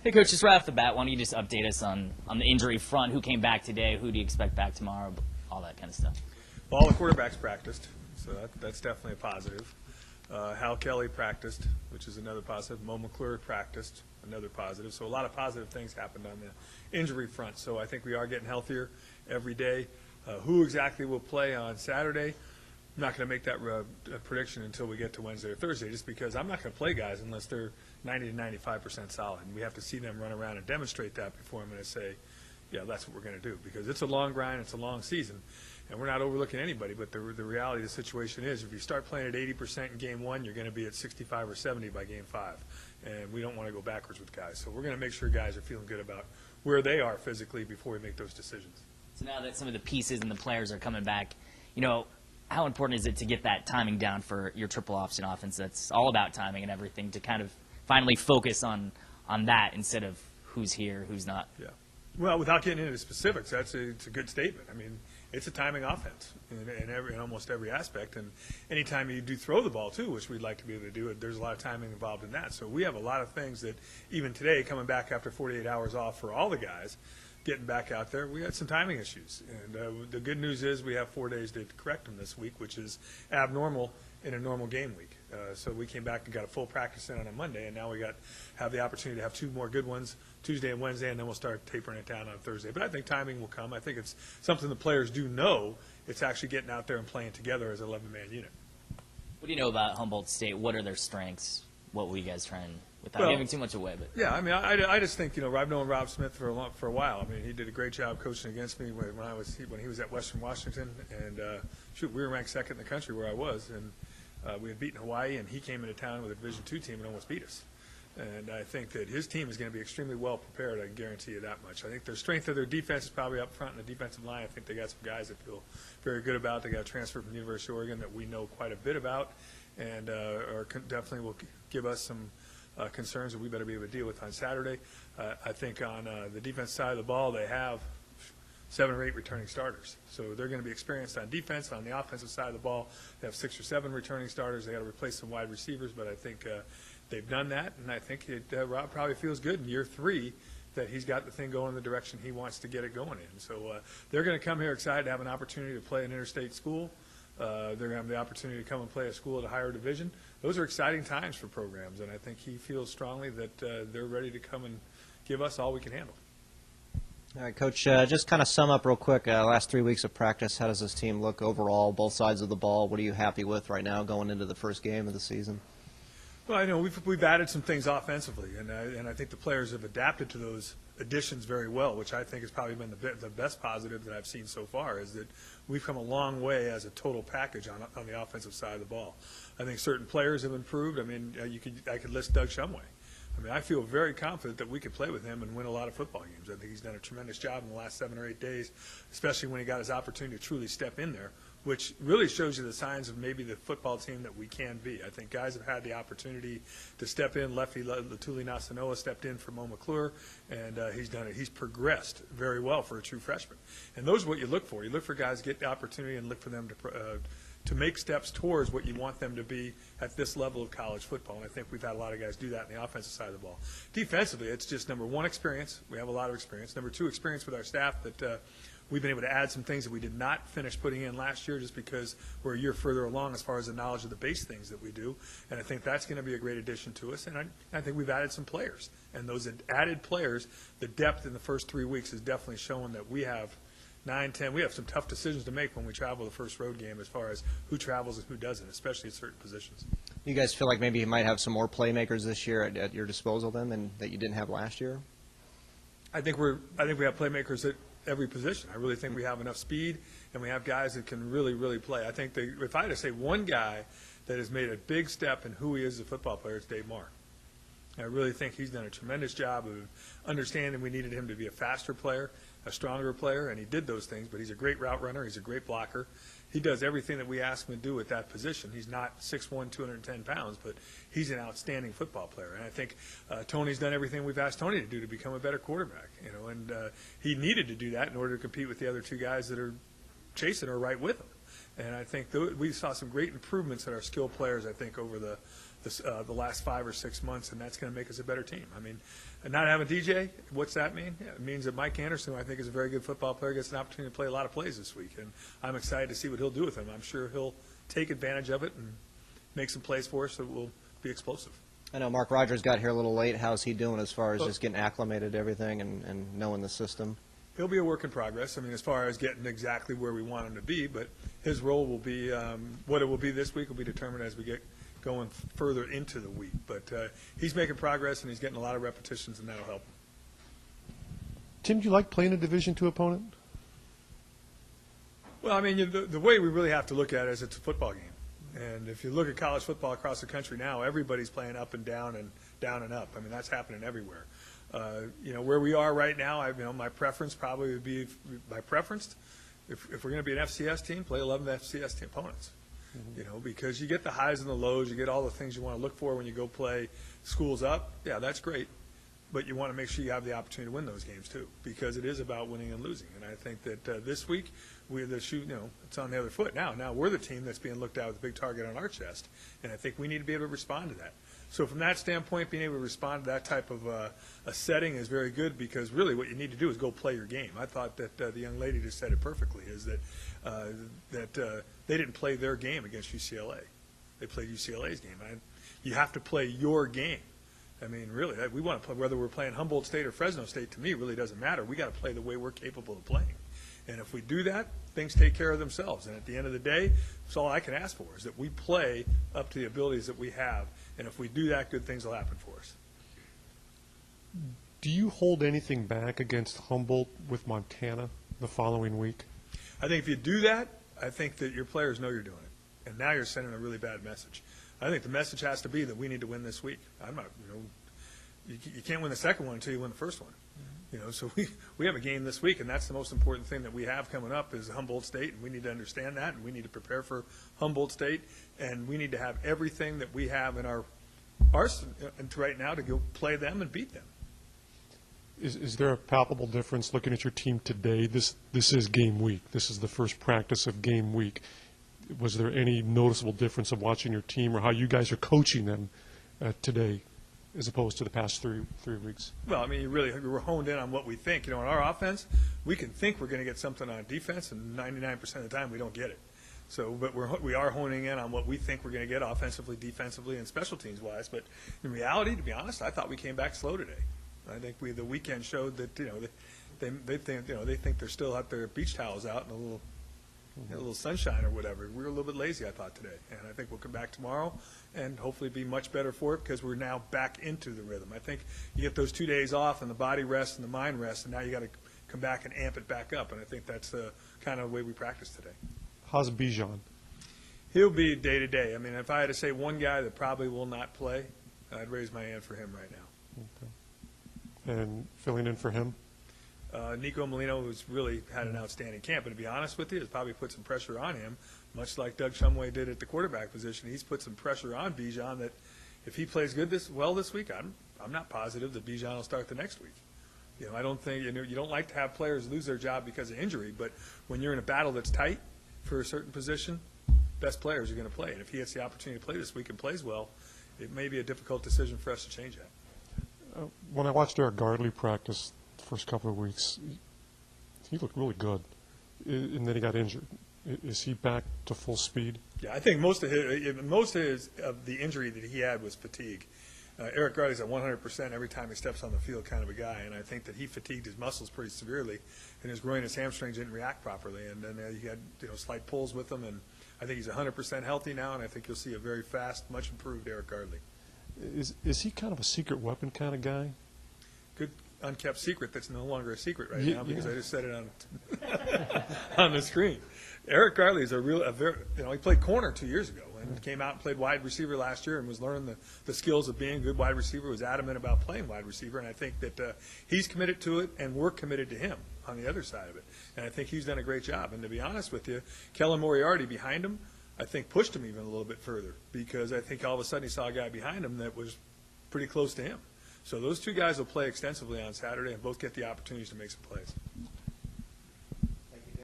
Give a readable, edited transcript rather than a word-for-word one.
Hey, Coach, just right off the bat, why don't you just update us on the injury front? Who came back today? Who do you expect back tomorrow? All that kind of stuff. Well, all the quarterbacks practiced, so that's definitely a positive. Hal Kelly practiced, which is another positive. Mo McClure practiced, another positive. So a lot of positive things happened on the injury front. So I think we are getting healthier every day. Who exactly will play on Saturday? I'm not going to make that prediction until we get to Wednesday or Thursday, just because I'm not going to play guys unless they're 90 to 95% solid. And we have to see them run around and demonstrate that before I'm going to say, yeah, that's what we're going to do. Because it's a long grind, it's a long season, and we're not overlooking anybody. But the reality of the situation is, if you start playing at 80% in game 1, you're going to be at 65 or 70 by game 5. And we don't want to go backwards with guys. So we're going to make sure guys are feeling good about where they are physically before we make those decisions. So now that some of the pieces and the players are coming back, you know, how important is it to get that timing down for your triple option offense that's all about timing and everything, to kind of finally focus on that instead of who's here, who's not? Yeah. Well, without getting into specifics, it's a good statement. I mean, it's a timing offense in almost every aspect. And anytime you do throw the ball, too, which we'd like to be able to do, there's a lot of timing involved in that. So we have a lot of things that even today, coming back after 48 hours off for all the guys, getting back out there, we had some timing issues. And the good news is we have 4 days to correct them this week, which is abnormal in a normal game week. So we came back and got a full practice in on a Monday, and now we have the opportunity to have 2 more good ones, Tuesday and Wednesday, and then we'll start tapering it down on Thursday. But I think timing will come. I think it's something the players do know. It's actually getting out there and playing together as an 11-man unit. What do you know about Humboldt State? What are their strengths? What will you guys try and, without giving too much away? But yeah, I mean, I just think, you know, I've known Rob Smith for a while. I mean, he did a great job coaching against me when he was at Western Washington, and shoot, we were ranked second in the country where I was, and we had beaten Hawaii, and he came into town with a Division II team and almost beat us. And I think that his team is going to be extremely well prepared. I can guarantee you that much. I think their strength of their defense is probably up front in the defensive line. I think they got some guys that feel very good about. They got a transfer from the University of Oregon that we know quite a bit about, and definitely will give us some concerns that we better be able to deal with on Saturday. I think on the defense side of the ball, they have 7 or 8 returning starters. So they're going to be experienced on defense. On the offensive side of the ball, they have 6 or 7 returning starters. They got to replace some wide receivers, but I think they've done that, and I think Rob probably feels good in year 3 that he's got the thing going in the direction he wants to get it going in. So they're going to come here excited to have an opportunity to play an interstate school. They're going to have the opportunity to come and play a school at a higher division. Those are exciting times for programs, and I think he feels strongly that they're ready to come and give us all we can handle. All right, Coach, just kind of sum up real quick, last 3 weeks of practice, how does this team look overall, both sides of the ball? What are you happy with right now going into the first game of the season? Well, I know we've added some things offensively, and I think the players have adapted to those additions very well, which I think has probably been the best positive that I've seen so far, is that we've come a long way as a total package on the offensive side of the ball. I think certain players have improved. I mean, I could list Doug Shumway. I mean, I feel very confident that we could play with him and win a lot of football games. I think he's done a tremendous job in the last 7 or 8 days, especially when he got his opportunity to truly step in there, which really shows you the signs of maybe the football team that we can be. I think guys have had the opportunity to step in. Lefty Latuli Nasanoa stepped in for Mo McClure, and he's done it. He's progressed very well for a true freshman. And those are what you look for. You look for guys to get the opportunity and look for them to make steps towards what you want them to be at this level of college football. And I think we've had a lot of guys do that in the offensive side of the ball. Defensively, it's just, number 1, experience. We have a lot of experience. Number 2, experience with our staff that we've been able to add some things that we did not finish putting in last year just because we're a year further along as far as the knowledge of the base things that we do. And I think that's going to be a great addition to us. And I think we've added some players. And those added players, the depth in the first 3 weeks has definitely shown that we have 9, 10. We have some tough decisions to make when we travel the first road game as far as who travels and who doesn't, especially at certain positions. You guys feel like maybe you might have some more playmakers this year at your disposal then and that you didn't have last year? I think we have playmakers at every position. I really think we have enough speed, and we have guys that can really, really play. I think if I had to say one guy that has made a big step in who he is as a football player, it's Dave Marr. I really think he's done a tremendous job of understanding we needed him to be a faster player, a stronger player, and he did those things, but he's a great route runner. He's a great blocker. He does everything that we ask him to do at that position. He's not 6'1", 210 pounds, but he's an outstanding football player. And I think Tony's done everything we've asked Tony to do to become a better quarterback. You know, and he needed to do that in order to compete with the other 2 guys that are chasing or right with him. And I think we saw some great improvements in our skilled players, I think, over the the last 5 or 6 months, and that's going to make us a better team. I mean, and not having DJ, what's that mean? Yeah, it means that Mike Anderson, who I think is a very good football player, gets an opportunity to play a lot of plays this week, and I'm excited to see what he'll do with him. I'm sure he'll take advantage of it and make some plays for us that will be explosive. I know Mark Rogers got here a little late. How's he doing as far as just getting acclimated to everything and knowing the system? He'll be a work in progress. I mean, as far as getting exactly where we want him to be, but his role will be, what it will be this week will be determined as we get going further into the week. But he's making progress, and he's getting a lot of repetitions, and that'll help him. Tim, do you like playing a Division II opponent? Well, I mean, the way we really have to look at it is it's a football game. And if you look at college football across the country now, everybody's playing up and down and up. I mean, that's happening everywhere. Where we are right now, my preference probably would be, if we're going to be an FCS team, play 11 FCS team opponents. Mm-hmm. Because you get the highs and the lows, you get all the things you want to look for when you go play schools up. Yeah, that's great. But you want to make sure you have the opportunity to win those games too, because it is about winning and losing. And I think that this week it's on the other foot now. Now we're the team that's being looked at with a big target on our chest, and I think we need to be able to respond to that. So from that standpoint, being able to respond to that type of a setting is very good, because really what you need to do is go play your game. I thought that the young lady just said it perfectly, is that they didn't play their game against UCLA. They played UCLA's game. You have to play your game. I mean, really, we want to play, whether we're playing Humboldt State or Fresno State, to me, really doesn't matter. We got to play the way we're capable of playing. And if we do that, things take care of themselves. And at the end of the day, that's all I can ask for, is that we play up to the abilities that we have. And if we do that, good things will happen for us. Do you hold anything back against Humboldt with Montana the following week? I think if you do that, I think that your players know you're doing it. And now you're sending a really bad message. I think the message has to be that we need to win this week. I'm not, you can't win the second one until you win the first one. Mm-hmm. So we have a game this week, and that's the most important thing that we have coming up is Humboldt State, and we need to understand that, and we need to prepare for Humboldt State, and we need to have everything that we have in our arsenal right now to go play them and beat them. Is there a palpable difference looking at your team today? This is game week. This is the first practice of game week. Was there any noticeable difference of watching your team or how you guys are coaching them today as opposed to the past three weeks? Well, I mean, we're honed in on what we think. On our offense, we can think we're going to get something on defense, and 99% of the time we don't get it. So, but we are honing in on what we think we're going to get offensively, defensively, and special teams-wise. But in reality, to be honest, I thought we came back slow today. I think the weekend showed that they think they're still out there, beach towels out and a little sunshine or whatever. We were a little bit lazy, I thought, today. And I think we'll come back tomorrow and hopefully be much better for it, because we're now back into the rhythm. I think you get those 2 days off and the body rests and the mind rests, and now you got to come back and amp it back up. And I think that's the kind of way we practice today. How's Bijan? He'll be day to day. I mean, if I had to say one guy that probably will not play, I'd raise my hand for him right now. Okay. And filling in for him? Nico Molino, who's really had an outstanding camp, and to be honest with you, has probably put some pressure on him, much like Doug Shumway did at the quarterback position. He's put some pressure on Bijan that if he plays this week, I'm not positive that Bijan will start the next week. I don't think you don't like to have players lose their job because of injury, but when you're in a battle that's tight for a certain position, best players are going to play. And if he gets the opportunity to play this week and plays well, it may be a difficult decision for us to change that. When I watched Eric Gardley practice the first couple of weeks, he looked really good, and then he got injured. Is he back to full speed? Yeah, I think most of the injury that he had was fatigue. Eric Gardley's at 100% every time he steps on the field kind of a guy, and I think that he fatigued his muscles pretty severely, and his groin and his hamstrings didn't react properly, and then he had slight pulls with him, and I think he's 100% healthy now, and I think you'll see a very fast, much improved Eric Gardley. Is he kind of a secret weapon kind of guy? Good unkept secret that's no longer a secret right now, because I just said it on the screen. Eric Gardley is he played corner 2 years ago and came out and played wide receiver last year and was learning the skills of being a good wide receiver, was adamant about playing wide receiver, and I think that he's committed to it and we're committed to him on the other side of it. And I think he's done a great job. And to be honest with you, Kellen Moriarty behind him, I think pushed him even a little bit further, because I think all of a sudden he saw a guy behind him that was pretty close to him. So those two guys will play extensively on Saturday and both get the opportunities to make some plays.